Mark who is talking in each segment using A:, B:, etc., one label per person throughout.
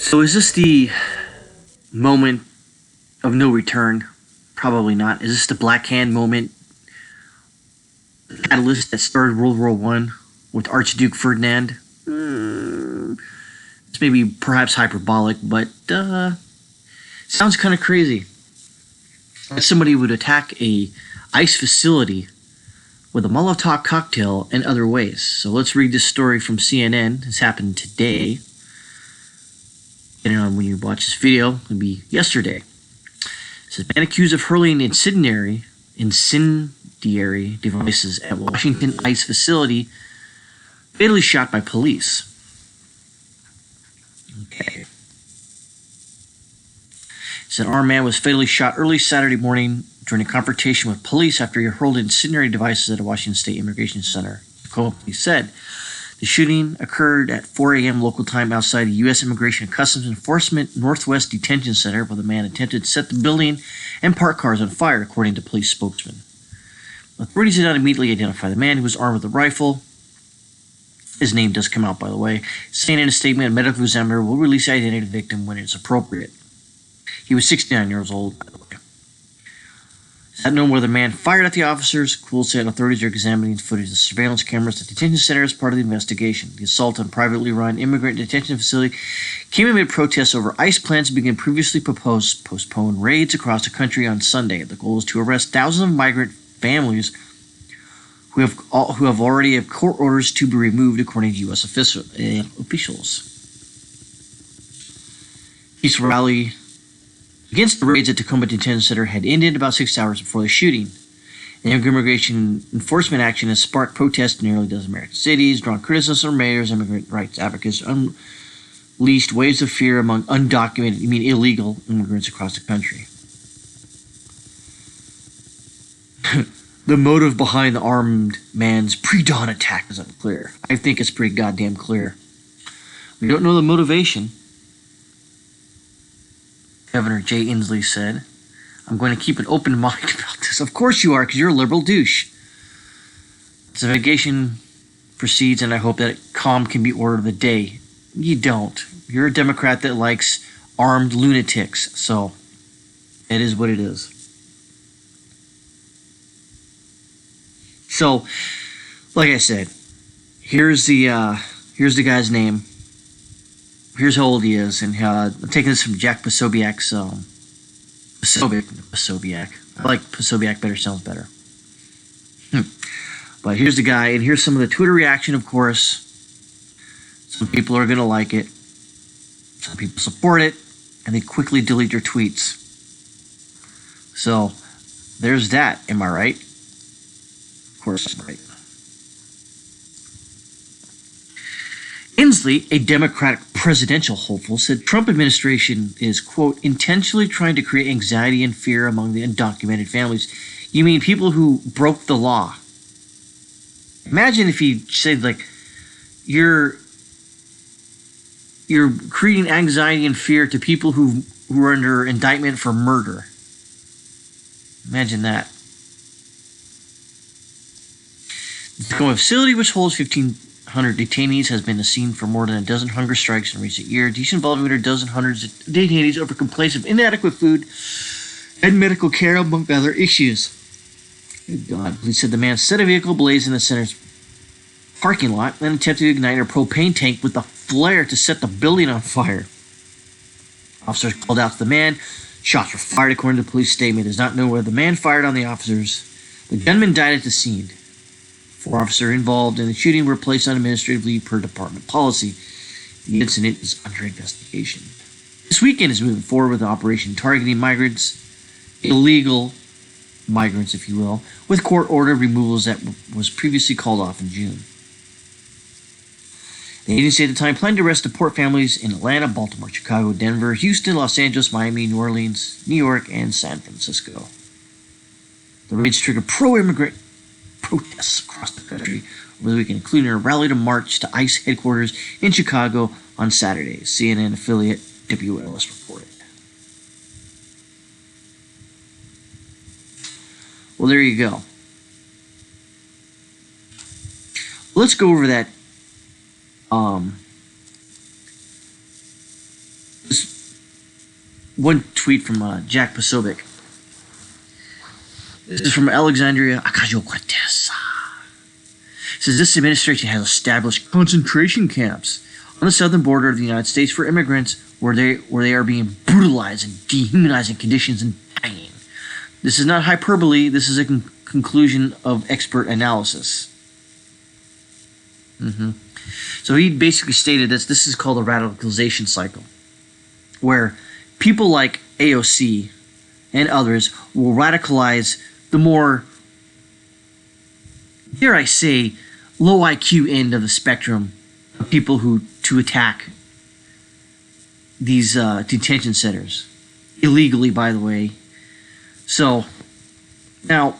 A: So is this the moment of no return? Probably not. Is this the Black Hand moment, catalyst that started World War One with Archduke Ferdinand? It's maybe perhaps hyperbolic, but sounds kind of crazy. That somebody would attack a ICE facility with a Molotov cocktail and other ways. So let's read this story from CNN. This happened today. Depending on when you watch this video, it'll be yesterday. It says, man accused of hurling incendiary devices at Washington ICE facility fatally shot by police. Okay. It said an armed man was fatally shot early Saturday morning during a confrontation with police after he hurled incendiary devices at a Washington State Immigration Center. Tacoma police said the shooting occurred at 4 a.m. local time outside the U.S. Immigration and Customs Enforcement Northwest Detention Center, where the man attempted to set the building and parked cars on fire, according to police spokesman. Authorities did not immediately identify the man, who was armed with a rifle. His name does come out, by the way, saying in a statement, a medical examiner will release the identity of the victim when it's appropriate. He was 69 years old, by the way. It's not known whether the man fired at the officers. Cool said authorities are examining footage of the surveillance cameras at the detention center as part of the investigation. The assault on privately run immigrant detention facility came amid protests over ICE plans to begin previously proposed postponed raids across the country on Sunday. The goal is to arrest thousands of migrant families who have already have court orders to be removed, according to U.S. officials. Peace rally against the raids at Tacoma Detention Center had ended about 6 hours before the shooting. The immigration enforcement action has sparked protests in nearly a dozen American cities, drawn criticism from mayors, immigrant rights advocates, unleashed waves of fear among illegal immigrants across the country. The motive behind the armed man's pre-dawn attack is unclear. I think it's pretty goddamn clear. We don't know the motivation. Governor Jay Inslee said, I'm going to keep an open mind about this. Of course you are, because you're a liberal douche. The investigation proceeds, and I hope that calm can be order of the day. You don't. You're a Democrat that likes armed lunatics, so it is what it is. So, like I said, here's the guy's name. Here's how old he is, and I'm taking this from Jack Posobiec's Posobiec. I like Posobiec better, sounds better. But here's the guy, and here's some of the Twitter reaction, of course. Some people are going to like it. Some people support it, and they quickly delete their tweets. So, there's that. Am I right? Of course I'm right. Inslee, a Democratic presidential hopeful, said Trump administration is, quote, intentionally trying to create anxiety and fear among the undocumented families. You mean people who broke the law? Imagine if he said, like, you're creating anxiety and fear to people who are under indictment for murder. Imagine that. The Tacoma facility, which holds 1,500 detainees, has been the scene for more than a dozen hunger strikes in recent years. These involve hundreds of detainees over complaints of inadequate food and medical care, among other issues. Good God. Police said the man set a vehicle ablaze in the center's parking lot and attempted to ignite a propane tank with a flare to set the building on fire. Officers called out to the man. Shots were fired, according to the police statement. It is not known whether the man fired on the officers. The gunman died at the scene. 4 officers involved in the shooting were placed on administrative leave per department policy. The incident is under investigation. This weekend is moving forward with an operation targeting migrants, illegal migrants, if you will, with court-ordered removals that was previously called off in June. The agency at the time planned to arrest deport families in Atlanta, Baltimore, Chicago, Denver, Houston, Los Angeles, Miami, New Orleans, New York, and San Francisco. The raids triggered pro-immigrant protests across the country over the weekend, including a rally to march to ICE headquarters in Chicago on Saturday, CNN affiliate WLS reported. Well, there you go. Let's go over that one tweet from Jack Posobiec. This is from Alexandria Ocasio-Cortez. It says this administration has established concentration camps on the southern border of the United States for immigrants where they are being brutalized in dehumanizing conditions and dying. This is not hyperbole. This is a conclusion of expert analysis. So he basically stated this is called a radicalization cycle, where people like AOC and others will radicalize the more, dare I say, low IQ end of the spectrum of people who to attack these detention centers illegally, by the way. So now,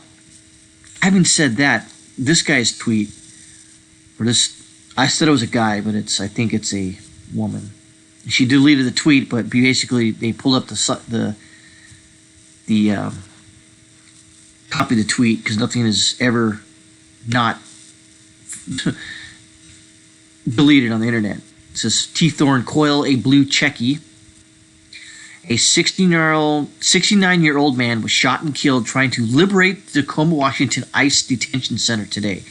A: having said that, this guy's tweet, or this, I said it was a guy, but I think it's a woman. She deleted the tweet, but basically they pulled up the copy of the tweet because nothing is ever not deleted on the internet. It says T. Thorne Coyle, a blue Checky. A 69-year-old man was shot and killed trying to liberate the Tacoma, Washington ICE detention center today.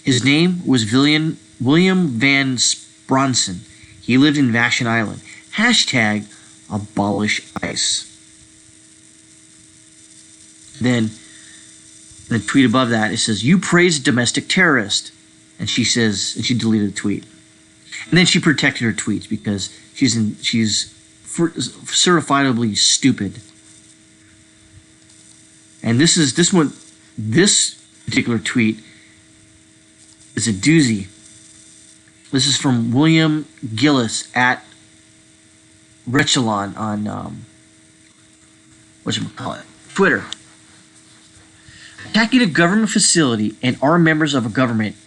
A: His name was William Van Bronson. He lived in Vashon Island. Hashtag abolish ICE. Then the tweet above that, it says, you praise domestic terrorist. And she says, and she deleted the tweet. And then she protected her tweets because she's certifiably stupid. And this particular tweet is a doozy. This is from William Gillis at Rechelon on Twitter. Attacking a government facility and armed members of a government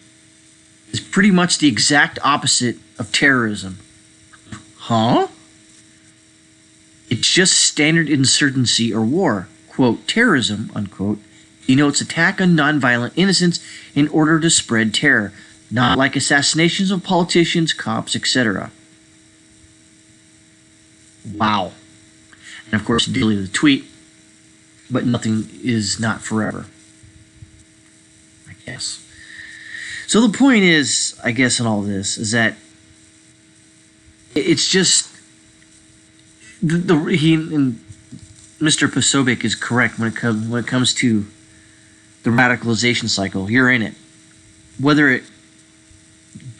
A: is pretty much the exact opposite of terrorism. Huh? It's just standard insurgency or war. Quote, terrorism, unquote, denotes attack on nonviolent innocents in order to spread terror, not like assassinations of politicians, cops, etc. Wow. And of course, he deleted the tweet, but nothing is not forever, I guess. So the point is, I guess, in all this, is that it's just Mr. Posobiec is correct when it comes to the radicalization cycle. You're in it. Whether it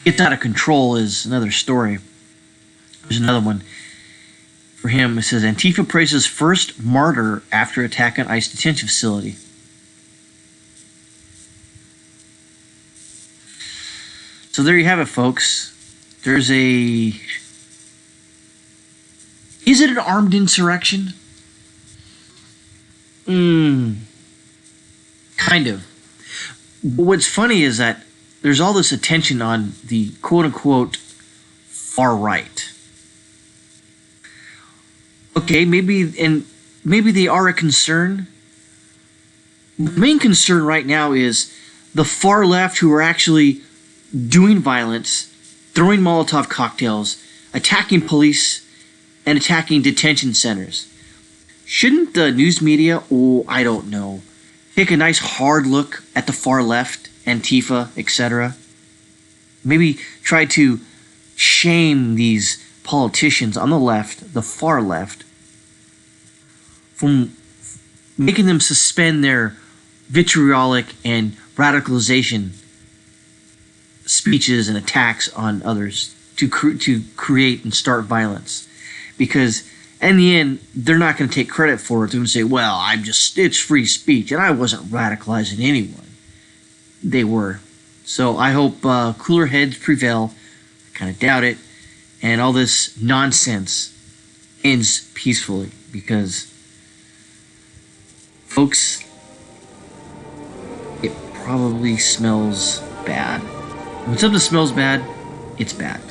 A: gets out of control is another story. There's another one for him. It says Antifa praises first martyr after attack on ICE detention facility. So there you have it, folks. There's a... Is it an armed insurrection? Kind of. But what's funny is that there's all this attention on the quote-unquote far right. Okay, maybe they are a concern. The main concern right now is the far left who are actually doing violence, throwing Molotov cocktails, attacking police, and attacking detention centers. Shouldn't the news media, I don't know, take a nice hard look at the far left, Antifa, etc.? Maybe try to shame these politicians on the left, the far left, from making them suspend their vitriolic and radicalization speeches and attacks on others to create and start violence. Because in the end, they're not going to take credit for it. They're going to say, well, it's free speech, and I wasn't radicalizing anyone. They were. So I hope cooler heads prevail. I kind of doubt it. And all this nonsense ends peacefully. Because, folks, it probably smells bad. When something smells bad, it's bad.